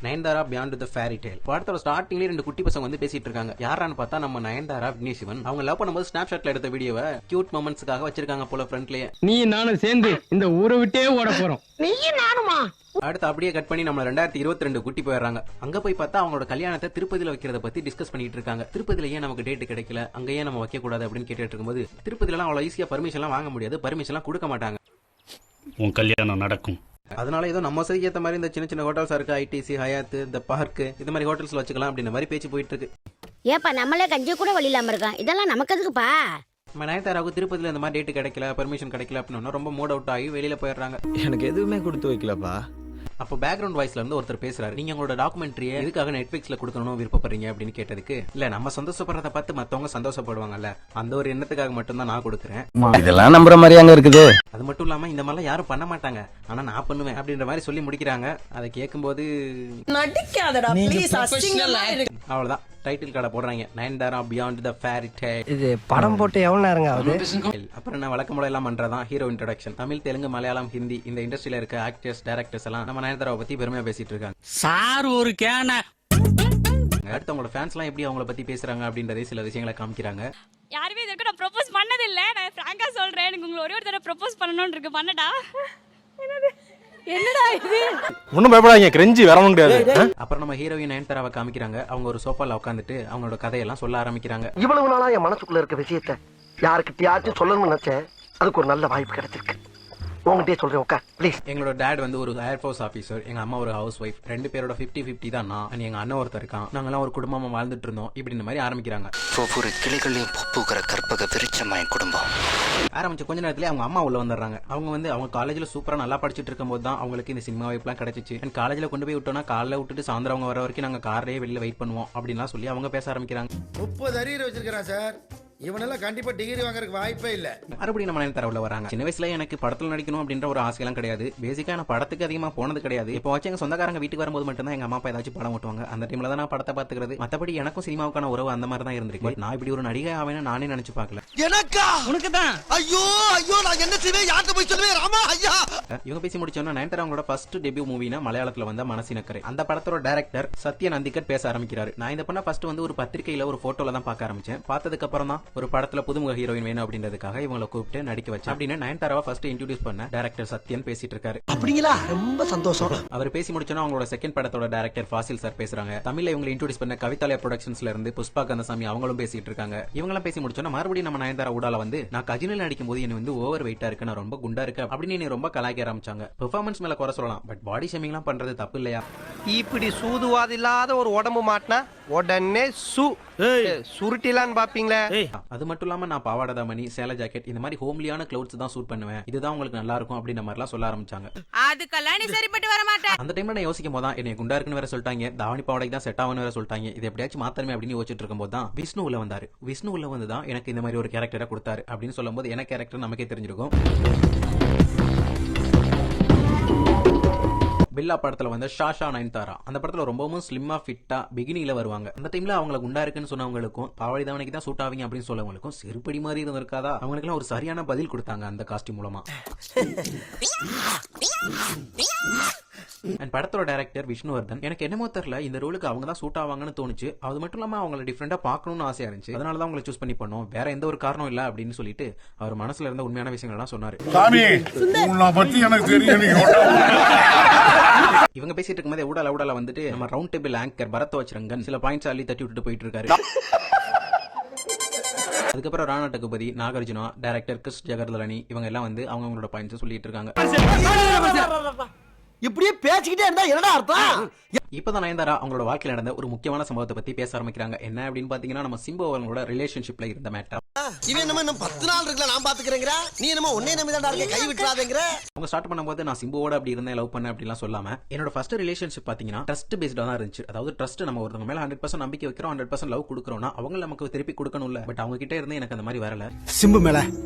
Nayanthara beyond the fairy tale. படத்தோட ஸ்டார்டிங்லயே ரெண்டு குட்டி பசங்க வந்து பேசிட்டு இருக்காங்க. யாரான்னு பார்த்தா நம்ம நயன்தாரா விக்னேஷ் சிவன். அவங்க லவ் பண்ணும்போது ஸ்னாப்ஷாட்ல எடுத்த வீடியோவை கியூட் மொமெண்ட்ஸ்க்காக வச்சிருக்காங்க போல ஃப்ரண்ட்லயே. நீ நானும் சேர்ந்து இந்த ஊரை விட்டே ஓட போறோம். நீ நானுமா? அடுத்து அப்படியே கட் பண்ணி நம்ம 2022 குட்டி போயிடுறாங்க. அங்க போய் பார்த்தா அவங்களோட கல்யாணத்தை திருப்பதியில வைக்கிறத பத்தி டிஸ்கஸ் பண்ணிட்டு இருக்காங்க. திருப்பதியில ஏன் நமக்கு டேட் கிடைக்கல, அங்க ஏன் நம்ம வைக்க கூடாது அப்படின்னு கேட்டுட்டு இருக்கும்போது திருப்பதியில எல்லாம் அவ்வளவு ஈஸியா பர்மிஷன் எல்லாம் வாங்க முடியாது, பர்மிஷன் எல்லாம் கொடுக்க மாட்டாங்க. உன் கல்யாணம் நடக்கும். அதனால ஏதோ நம்ம சரி ஏத்த மாதிரி இந்த சின்ன சின்ன ஹோட்டல்ஸ் இருக்கு, ஐடிசி, ஹயாத், இந்த பார்க், இந்த மாதிரி ஹோட்டல்ஸ்ல வச்சுக்கலாம் அப்படின்ற மாதிரி பேச்சு போயிட்டு இருக்கு. ஏப்பா நம்மளே கஞ்சி கூட வழி இல்லாம இருக்கான், இதெல்லாம் நமக்கு எதுக்குப்பா? நம்ம நயன்தாராவுக்கு திருப்பதியில இந்த மாதிரி டேட் கிடைக்கல, பர்மிஷன் கிடைக்கல அப்படின்னு ரொம்ப மூட் அவுட் ஆகி வெளியில போயிடுறாங்க. எனக்கு எதுவுமே கொடுத்து வைக்கலப்பா. அப்போ பேக்ரவுண்ட் வாய்ஸ்ல இருந்து ஒருத்தர் பேசுறாரு. நீங்க உங்களோட டாக்குமெண்ட்ரியை எதுக்காக நெட்ஃபிளிக்ஸ்ல கொடுக்கணும் விருப்பப்படுறீங்க அப்படின்னு கேட்டதுக்கு, இல்ல நம்ம சந்தோஷப்படுறத பார்த்து மத்தவங்க சந்தோஷப்படுவாங்கல்ல, அந்த ஒரு எண்ணத்துக்காக மட்டும் தான் நான் கொடுக்குறேன். இதெல்லாம் நம்புற மாதிரி அங்க இருக்குது. அது மட்டும் இல்லாம இந்த மாதிரிலாம் யாரும் பண்ண மாட்டாங்க, ஆனா நான் பண்ணுவேன் அப்படின்ற மாதிரி சொல்லி முடிக்கிறாங்க. அதை கேட்கும்போது அவ்வளவுதான் டைட்டில் கார்டை போடுறாங்க, Nayanthara beyond the fairy tale. இது படம் போட்டு எவ்வளவு நேரங்க ஆகுது? அப்புறம் என்ன வழக்கமுறை எல்லாம் பண்றதான் ஹீரோ இன்ட்ரோடக்ஷன். தமிழ், தெலுங்கு, மலையாளம், ஹிந்தி இந்த இண்டஸ்ட்ரியில இருக்க ஆக்டர்ஸ், டைரக்டர்ஸ் எல்லாம் நம்ம நயன்தாராவை பத்தி பெருமையா பேசிட்டு இருக்காங்க. சார் ஒரு கேன அடுத்து அவங்களோட ஃபேன்ஸ் எல்லாம் எப்படி அவங்கள பத்தி பேசுறாங்க அப்படின்றதே சில விஷயங்களை காமிக்கிறாங்க. யாருமே இதுக்கு நான் ப்ரோபோஸ் பண்ணது இல்ல, நான் ஃப்ராங்கா சொல்றேன். எனக்கு உங்களை ஒரே ஒரு தடவை ப்ரோபோஸ் பண்ணணும்னு இருக்கு, பண்ணடா. என்னடா இது? ஒன்னும் பயப்படாதீங்க, கிரெஞ்சி வரவும் கிடையாது. அப்புறம் நம்ம ஹீரோயின் நயன்தாராவை காமிக்கிறாங்க. அவங்க ஒரு சோஃபால உட்காந்துட்டு அவங்களோட கதையெல்லாம் சொல்ல ஆரம்பிக்கிறாங்க. இவ்வளவு நாளா என் மனசுக்குள்ள இருக்க விஷயத்த யாருக்கிட்டயாச்சும் சொல்லணும்னு நினைச்சேன். அதுக்கு ஒரு நல்ல வாய்ப்பு கிடைச்சிருக்கு. உங்ககிட்டயே சொல்றேன், உட்கார் ப்ளீஸ். எங்களோட டேட் வந்து ஒரு ஏர்ஃபோர்ஸ் ஆஃபீஸர், எங்க அம்மா ஒரு ஹவுஸ் ஒய்ஃப். ரெண்டு பேரோட 50-50 தான் நான், எங்க அண்ணன் ஒருத்தர் இருக்கான். நாங்கெல்லாம் ஒரு குடும்பமா வாழ்ந்துட்டு இருந்தோம் இப்படி இந்த மாதிரி ஆரம்பிக்கிறாங்க. ஒவ்வொரு கிளைகளையும் பூக்கிற கற்பக விருட்சமா என் குடும்பம். ஆரம்பிச்ச கொஞ்ச நேரத்துல அவங்க அம்மா உள்ள வந்துடுறாங்க. அவங்க காலேஜ்ல சூப்பரா நல்லா படிச்சுட்டு இருக்கும் போது தான் அவங்களுக்கு இந்த சினிமா வாய்ப்புலாம் கிடைச்சிச்சு. காலேஜ்ல கொண்டு போய் விட்டோம்னா காலைல விட்டுட்டு சாயந்தரம் அவங்க வர வரைக்கும் நாங்க கார்லயே வெளியில வெயிட் பண்ணுவோம் அப்படின்லாம் சொல்லி அவங்க பேச ஆரம்பிக்கிறாங்க. 30 அரியர் வச்சிருக்கான் சார், இவனெல்லாம் கண்டிப்பா டிகிரி வாங்குறதுக்கு வாய்ப்பே இல்ல. மறுபடியும் நம்ம நயன்தாரா வராங்க. சின்ன வயசுல எனக்கு படத்துல நடிக்கணும் அப்படின்ற ஒரு ஆசையெல்லாம் கிடையாது. பேசிக்கா நான் படத்துக்கு அதிகமா போனது கிடையாது. இப்போ வச்சு எங்க சொந்தக்காரங்க வீட்டுக்கு வரும்போது மட்டும் தான் எங்க அம்மா அப்பா ஏதாச்சும் படம் ஓட்டுவாங்க. அந்த டைம்ல தான் நான் படத்தை பாத்துக்கிறது. மத்தபடி எனக்கும் சினிமாவுக்கான உறவு அந்த மாதிரி தான் இருந்திருக்கு. நான் இப்படி ஒரு நடிகை ஆவேன்னு நானே நினைச்சு பார்க்கல. எனக்கா? உனக்கு தான். ஐயோ ஐயோ, நான் என்ன செய்வேன், யார்கிட்ட போய் சொல்லுவேன்? ராமா ஐயா. இவங்க பேசி முடிச்சோன்னா நயன்தாரா அவங்களோட ஃபர்ஸ்ட் டெபியூ மூவினா மலையாளத்துல வந்த மனசினக்கரை. அந்த படத்தோட டைரக்டர் சத்யன் அந்திகட் பேச ஆரம்பிக்கிறாரு. நான் இந்த பண்ண ஃபர்ஸ்ட் வந்து ஒரு பத்திரிகையில ஒரு போட்டோல தான் பார்க்க ஆரம்பிச்சேன். பார்த்ததுக்கு அப்புறம் தான் ஒரு படத்துல புதுமுக ஹீரோயின் வேணும் அப்படின்றதுக்காக இவங்களை கூப்பிட்டு நடிக்க வச்சு அப்படின்னு நயன்தாராவை ஃபர்ஸ்ட் இன்ட்ரோடியூஸ் பண்ண டைரக்டர் சத்யன் பேசிட்டு இருக்காரு. அப்படிங்களா? ரொம்ப சந்தோஷம். அவர் பேசி முடிச்சோன்னா அவங்களோட செகண்ட் படத்தோட டைரக்டர் ஃபாசில் சார் பேசுறாங்க. தமிழ்ல இவங்களை இன்ட்ரோடியூஸ் பண்ண கவிதாலயா ப்ரொடக்ஷன்ஸ்ல இருந்து புஷ்பா கந்தசாமி அவங்களும் பேசிட்டு இருக்காங்க. இவங்களாம் பேசி முடிச்சோன்னா மறுபடியும் நம்ம நயன்தாரா ஊடால வந்து நான் கஜினில் நடிக்கும் போது என்ன வந்து ஓவர் வெயிட்டா இருக்கு, நான் ரொம்ப குண்டா இருக்கு அப்படின்னு என்ன ரொம்ப கலாய்க்க ஆரம்பிச்சாங்க. பெர்ஃபார்மன்ஸ் மேல குறை சொல்லலாம், பட் பாடி ஷேமிங் எல்லாம் பண்றது தப்பு இல்லையா? இப்படி சூதுவாது இல்லாத ஒரு உடம்பு மாட்டினா உடனே சுருட்டிலான்னு பாப்பீங்களா? அது மட்டும் இல்லாம நான் பாவாடை தாமணி, சேலை ஜாக்கெட் இந்த மாதிரி ஹோம்லியான க்ளோத்ஸ் தான் சூட் பண்ணுவேன், இதுதான் உங்களுக்கு நல்லா இருக்கும் அப்படின்ற மாதிரி எல்லாம் சொல்ல ஆரம்பிச்சாங்க. அதுக்கெல்லாம் நீ சரிப்பட்டு வர மாட்டேன். அந்த டைம்ல நான் யோசிக்கும் போது தான் என்னை குண்டா இருக்குன்னு வேற சொல்லிட்டாங்க, தாவணி பாவாடைக்கு தான் செட் ஆகும்னு வேற சொல்லிட்டாங்க. இது எப்படியாச்சும் மாத்தணுமே அப்படின்னு யோசிச்சுட்டு இருக்கும்போது தான் விஷ்ணு உள்ள வந்தாரு. விஷ்ணு உள்ள வந்து தான் எனக்கு இந்த மாதிரி ஒரு கேரக்டரை கொடுத்தாரு அப்படின்னு சொல்லும் போது எனக்கு கேரக்டர் நமக்கே தெரிஞ்சிருக்கும். பில்லா படத்துல வந்து ஷாஷா நயன்தாரா அந்த படத்துல ரொம்பவும் ஸ்லிம்மா ஃபிட்டா பிகினில வருவாங்க. அந்த டைம்ல அவங்கள குண்டா இருக்குன்னு சொன்னவங்களுக்கும் பாவாடை தாவணிக்கு தான் சூட் ஆவீங்க அப்படின்னு சொல்லவங்களுக்கும் செருப்படி மாதிரி இருந்திருக்காதா? அவங்களுக்கு எல்லாம் ஒரு சரியான பதில் கொடுத்தாங்க அந்த காஸ்டியூம் மூலமா. அண்ட் படத்தோட டைரக்டர் விஷ்ணுவர்தன் எனக்கு என்னமோ தெரியல இந்த ரோலுக்கு அவங்க தான் சூட் ஆவாங்கன்னு தோணுச்சு. அது மட்டும் இல்லாம அவங்களை டிஃபரெண்டா பார்க்கணும்னு ஆசையா இருந்துச்சு, அதனாலதான் அவங்களை சூஸ் பண்ணி பண்ணோம், வேற எந்த ஒரு காரணம் இல்ல அப்படின்னு சொல்லிட்டு அவர் மனசுல இருந்த உண்மையான விஷயங்கள் எல்லாம் சொன்னாரு. இவங்க பேசிட்டு இருக்கும்போது ஊடால வந்துட்டு நம்ம round table anchor Bharadwaj Rangan சில பாயிண்ட்ஸ் அள்ளி தட்டி விட்டுட்டு போயிட்டு இருக்காரு. அதுக்கப்புறம் ராணா டகுபதி, நாகார்ஜுனா, டைரக்டர் கிறிஸ் ஜெகர்தலனி இவங்க எல்லாம் வந்து அவங்களோட பாயிண்ட்ஸ் சொல்லிட்டு இருக்காங்க. இப்படியே பேசிக்கிட்டே இருந்தா என்னடா அர்த்தம்? இப்பதான் நயன்தாரா அவங்களோட வாழ்க்கையில் நடந்த ஒரு முக்கியமான சம்பவத்தை பத்தி பேச ஆரம்பிக்கிறாங்க. என்ன அப்படின்னு பாத்தீங்கன்னா நம்ம சிம்பு அவங்களோட ரிலேஷன்ஷிப்ல இருந்த மேட்டர். இவன் நம்ம இன்னும் 10 நாள் இருக்குல, நான் பாத்துக்கிறேங்கற, நீ என்னமோ ஒண்ணே நம்பி தான் இருக்க, கை விட்டுறாதேங்கற. அவங்க ஸ்டார்ட் பண்ணும்போது நான் சிம்புவோட அப்படி இருந்தேன், லவ் பண்ண அப்படிலாம் சொல்லாம என்னோட ஃபர்ஸ்ட் ரிலேஷன்ஷிப் பாத்தீங்கன்னா ட்ரஸ்ட் பேஸ்டா தான் இருந்துச்சு. அதாவது ட்ரஸ்ட், நம்ம ஒருத்தவங்க மேல 100% நம்பிக்கை வைக்கிறோம், 100% லவ் கொடுக்கறோம்னா அவங்க நமக்கு திருப்பி கொடுக்கணும்ல. பட் அவங்க கிட்ட இருந்து எனக்கு அந்த மாதிரி வரல. சிம்பு மேல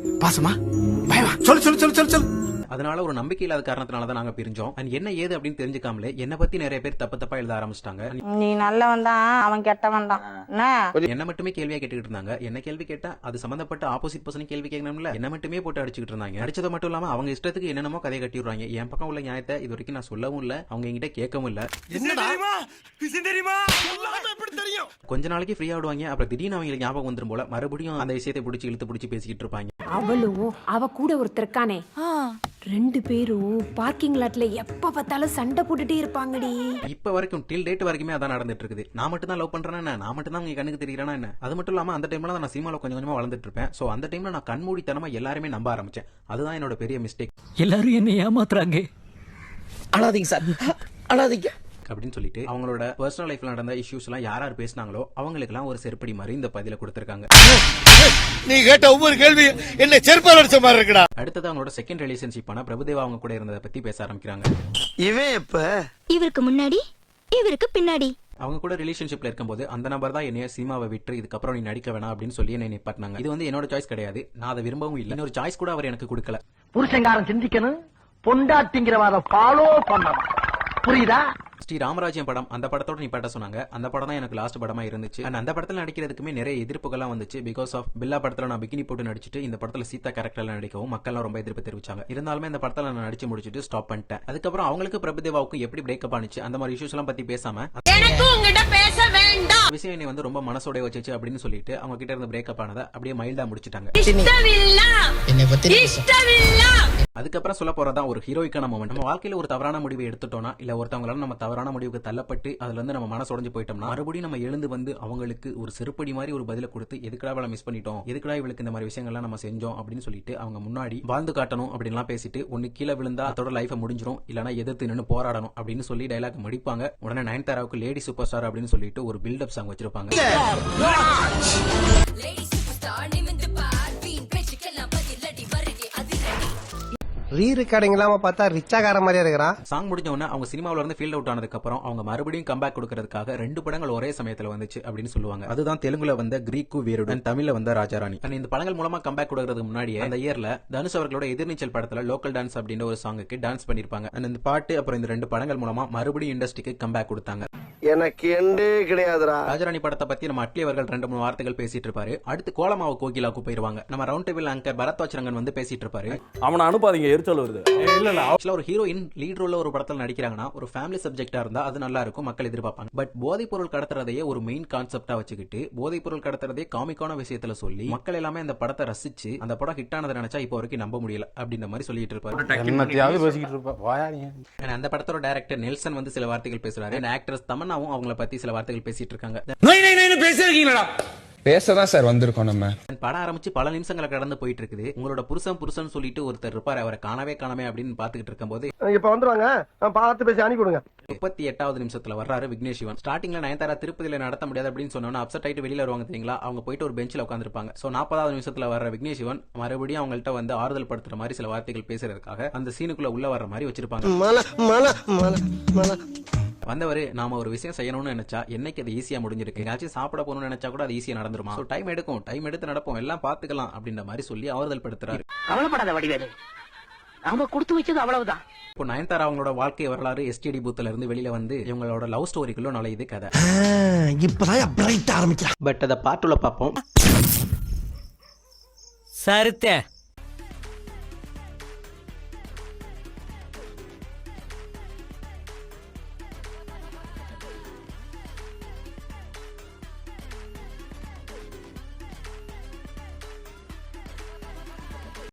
பாசமா பயமா சொல்லு சொல்லு சொல்லு சொல்லு சொல்லு. அதனால ஒரு நம்பிக்கை இல்லாத காரணத்தினால தான் நாங்க பிரிஞ்சோம். அண்ட் என்ன என்ன ஏது அப்படின்னு தெரிஞ்சுக்காமலே என்ன பத்தி நிறைய பேர் தப்பு தப்பா எழுத ஆரம்பிச்சிட்டாங்க. நீ நல்லவன் தான், அவன் கெட்டவன் தான். என்ன மட்டுமே கேள்வியா கேட்டுக்கிட்டு இருந்தாங்க. என்ன கேள்வி கேட்டா அது சம்பந்தப்பட்ட ஆப்போசிட் பர்சன் கேள்வி கேட்கணும்ல, என்ன மட்டுமே போட்டு அடிச்சுக்கிட்டு இருந்தாங்க. அடிச்சது மட்டும் இல்லாம அவங்க இஷ்டத்துக்கு என்னென்னமோ கதையை கட்டி விடுறாங்க. என் பக்கம் உள்ள நியாயத்தை இது வரைக்கும் நான் சொல்லவும் இல்ல, அவங்க என்கிட்ட கேட்கவும் இல்ல. கொஞ்ச நாளைக்கு ஃப்ரீயா விடுவாங்க, அப்புறம் திடீர்னு அவங்களுக்கு ஞாபகம் வந்துரும் போல மறுபடியும் அந்த விஷயத்தை பிடிச்சி இழுத்து பிடிச்சி பேசிக்கிட்டு இருப்பாங்க. அவளும் அவ கூட ஒருத்தர் இருக்கானே, 2 பேரும் பார்க்கிங் லாட்ல எப்ப பார்த்தாலும் சண்டை போட்டுட்டே இருப்பாங்கடி. இப்ப வரைக்கும் டில் டேட் வரைக்குமே அதான் நடந்துட்டு இருக்குது. நான் மட்டும் தான் லவ் பண்றேன்னா என்ன, நான் மட்டும் தான் உங்க கண்ணுக்கு தெரியறேனா என்ன. அது மட்டும் இல்லாம அந்த டைம்ல தான் நான் சினிமால கொஞ்சம் கொஞ்சமா வளர்ந்துட்டு இருப்பேன். சோ அந்த டைம்ல நான் கண்மூடித்தனமா எல்லாருமே நம்ப ஆரம்பிச்சேன். அதுதான் என்னோட பெரிய மிஸ்டேக். எல்லாரும் என்ன ஏமாத்துறாங்க. அழாதீங்க சார், அழாதீங்க அப்படின்னு சொல்லிட்டு அவங்களோட பர்சனல் லைஃப்ல நடந்த இஷ்யூஸ் எல்லாம் யார் யார் பேசினாங்களோ அவங்களுக்கு எல்லாம் ஒரு செருப்படி மாதிரி இந்த பதில கொடுத்திருக்காங்க. நீ கேட்ட ஒவ்வொரு கேள்வி என்ன செருப்பால் அடிச்ச மாதிரி இருக்குடா. அடுத்தது அவங்களோட செகண்ட் ரிலேஷன்ஷிப்பான பிரபுதேவா அவங்க கூட இருந்ததை பத்தி பேச ஆரம்பிக்கிறாங்க. இவன் எப்ப இவருக்கு முன்னாடி இவருக்கு பின்னாடி அவங்க கூட ரிலேஷன்ஷிப்ல இருக்கும்போது அந்த நபர் தான் என்னைய சினிமாவை விட்டு இதுக்கப்புறம் நீ நடிக்க வேணாம் அப்படின்னு சொல்லி என்னை நிப்பாட்டினாங்க. இது வந்து என்னோட சாய்ஸ் கிடையாது, நான் அதை விரும்பவும் இல்லை. இன்னொரு சாய்ஸ் கூட அவர் எனக்கு கொடுக்கல. புருஷங்காரன் சிந்திக்கணும், பொண்டாட்டிங்கிறவாத ஃபாலோ பண்ணணும், புரியுதா? ஸ்ரீ ராமராஜ்யம் படம், அந்த படத்தோட நிப்பாட்ட சொன்னாங்க. அந்த படம் தான் எனக்கு லாஸ்ட் படமா இருந்துச்சு. அண்ட் அந்த படத்துல நடிக்கிறதுக்குமே நிறைய எதிர்ப்புகள்லாம் வந்துச்சு. பிகாஸ் ஆஃப் பில்லா படத்துல நான் பிகினி போட்டு நடிச்சிட்டு இந்த படத்துல சீதா கேரக்டர்ல நடிக்கவும் மக்கள்லாம் ரொம்ப எதிர்ப்பு தெரிவிச்சாங்க. இருந்தாலுமே இந்த படத்துல நான் நடிச்சு முடிச்சிட்டு ஸ்டாப் பண்ணிட்டேன். அதுக்கப்புறம் அவங்களுக்கு பிரபுதேவாவுக்கும் எப்படி பிரேக்கப் ஆனிச்சு அந்த மாதிரி இஷ்யூஸ் எல்லாம் பத்தி பேசாம விஷயம் என்னை வந்து ரொம்ப மனசோட வச்சிச்சு அப்படின்னு சொல்லிட்டு அவங்க கிட்ட இருந்து பிரேக்கப் ஆனதை அப்படியே மைல்டா முடிச்சிட்டாங்க. அதுக்கப்புறம் சொல்ல போறதான் ஒரு ஹீரோய்க்கான மொமெண்ட். நம்ம வாழ்க்கையில ஒரு தவறான முடிவை எடுத்துட்டோம்னா, இல்ல ஒருத்தவங்களால நம்ம தவறான முடிவுக்கு தள்ளப்பட்டு அதுல இருந்து நம்ம மனசு உடைஞ்சு போயிட்டோம்னா, மறுபடியும் நம்ம எழுந்து வந்து அவங்களுக்கு ஒரு செருப்படி மாதிரி ஒரு பதில கொடுத்து எதுக்கடா இவளை மிஸ் பண்ணிட்டோம், எதுக்கடா இவளுக்கு இந்த மாதிரி விஷயங்கள்லாம் நம்ம செஞ்சோம் அப்படின்னு சொல்லிட்டு அவங்க முன்னாடி வாழ்ந்து காட்டணும் அப்படின்லாம் பேசிட்டு ஒன்னு கீழே விழுந்தா அதோட லைஃப் முடிஞ்சிரும், இல்லனா எதிர்த்து நின்று போராடணும் அப்படின்னு சொல்லி டைலாக் முடிப்பாங்க. உடனே நயன்தாராவுக்கு லேடி சூப்பர் ஸ்டார் அப்படின்னு சொல்லிட்டு ஒரு பில்டப் சாங் வச்சிருப்பாங்க. ரீ ரெக்கார்டிங் இல்லாம பார்த்தா ரிச்சாகார மாதிரியா இருக்கிறான். சாங் முடிஞ்ச உடனே அவங்க சினிமாவில இருந்து ஃபீல்ட் அவுட் ஆனதுக்கு அப்புறம் அவங்க மறுபடியும் கம்பேக் கொடுக்கறதுக்காக 2 படங்கள் ஒரே சமயத்துல வந்துச்சு அப்படின்னு சொல்லுவாங்க. அதுதான் தெலுங்குல வந்த கிரீக்கு வீருடன், தமிழ்ல வந்த ராஜாராணி. இந்த படங்கள் மூலமா கம்பேக் கொடுக்கறதுக்கு முன்னாடியே அந்த இயர்ல தனுஷ் அவர்களோட எதிர்நீச்சல் படத்துல லோக்கல் டான்ஸ் அப்படின்ற ஒரு சாங்குக்கு டான்ஸ் பண்ணிருப்பாங்க. இந்த பாட்டு அப்புறம் இந்த 2 படங்கள் மூலமா மறுபடியும் இண்டஸ்ட்ரிக்கு கம்பேக் கொடுத்தாங்க. எனக்கு எண்டே கிடையாதுடா. ராஜாராணி படத்தை பத்தி நம்ம அட்லி அவர்கள் 2-3 வார்த்தைகள் பேசிட்டு இருப்பாரு. அடுத்து கோலமாவு கோகிலாவுக்கு போயிருவாங்க. நம்ம round table anchor Bharadwaj Rangan வந்து பேசிட்டு இருப்பாரு. அவனை அனுப்பாதீங்க, எரிச்சல் வருது. இல்ல இல்ல, ஒரு ஹீரோயின் லீட் ரோல்ல ஒரு படத்துல நடிக்கிறாங்கன்னா ஒரு ஃபேமிலி சப்ஜெக்டா இருந்தா அது நல்லா இருக்கும், மக்கள் எதிர்பார்ப்பாங்க. பட் போதைப் பொருள் கடத்துறதையே ஒரு மெயின் கான்செப்டா வச்சுக்கிட்டு போதைப் பொருள் கடத்துறதே காமிக்கான விஷயத்துல சொல்லி மக்கள் எல்லாமே அந்த படத்தை ரசிச்சு அந்த படம் ஹிட் ஆனதை நினைச்சா இப்போ வரைக்கும் நம்ப முடியல அப்படின்ற மாதிரி சொல்லிட்டு இருப்பாரு. என்னத்தையாவது பேசிக்கிட்டு இருப்பா. அந்த படத்தோட டைரக்டர் நெல்சன் வந்து சில வார்த்தைகள் பேசுறாரு. ஆக்ட்ரஸ் தமன்னாவும் அவங்கள பத்தி சில வார்த்தைகள் பேசிட்டு இருக்காங்க. பேசதான் சார் வந்திருக்கோம். நம்ம படம் ஆரம்பிச்சு பல நிமிஷங்களை கடந்து போயிட்டு இருக்குது. உங்களோட புருஷன் சொல்லிட்டு ஒருத்தர் இருப்பாரு, அவரை காணவே அப்படின்னு பாத்துக்கிட்டு இருக்கும் போது இப்ப வந்துருவாங்க, பார்த்து பேசி அனுப்பி கொடுங்க. 38வது நிமிஷத்துல வர்றாரு விக்னேஷ் சிவன். ஸ்டார்டிங்ல நயன்தாரா திருப்பதியில நடத்த முடியாது அப்படின்னு சொன்னோன்னா அப்செட் ஆயிட்டு வெளியில வருவாங்க தெரியுங்களா, அவங்க போயிட்டு ஒரு பெஞ்சில் உட்காந்துருப்பாங்க. சோ 40வது நிமிஷத்துல வர்ற விக்னேஷ் சிவன் மறுபடியும் அவங்கள்ட்ட வந்து ஆறுதல் படுத்துற மாதிரி சில வார்த்தைகள் பேசுறதுக்காக அந்த சீனுக்குள்ள உள்ள வர்ற மாதிரி வச்சிருப்பாங்க. வந்தவரு நாம ஒரு விஷயம் செய்யணும்னு நினைச்சா என்னைக்கு அது ஈஸியா முடிஞ்சிருக்கு, ஏதாச்சும் சாப்பிட போகணும்னு நினைச்சா கூட அது ஈஸியா நடந்துருமா, டைம் எடுக்கும், டைம் எடுத்து நடப்போம், எல்லாம் பாத்துக்கலாம் அப்படின்ற மாதிரி சொல்லி ஆறுதல் படுத்துறாரு. கவலைப்படாத வடிவேலு, நாம கொடுத்து வச்சது அவ்வளவுதான். இப்போ நயன்தாரா அவங்களோட வாழ்க்கை வரலாறு எஸ்டிடி பூத்துல இருந்து வெளியில வந்து இவங்களோட லவ் ஸ்டோரிக்குள்ள நுழையுது கதை. இப்பதான் பிரைட் ஆரம்பிக்கலாம். பட் அதை பார்ட்டுல பார்ப்போம். சருத்தே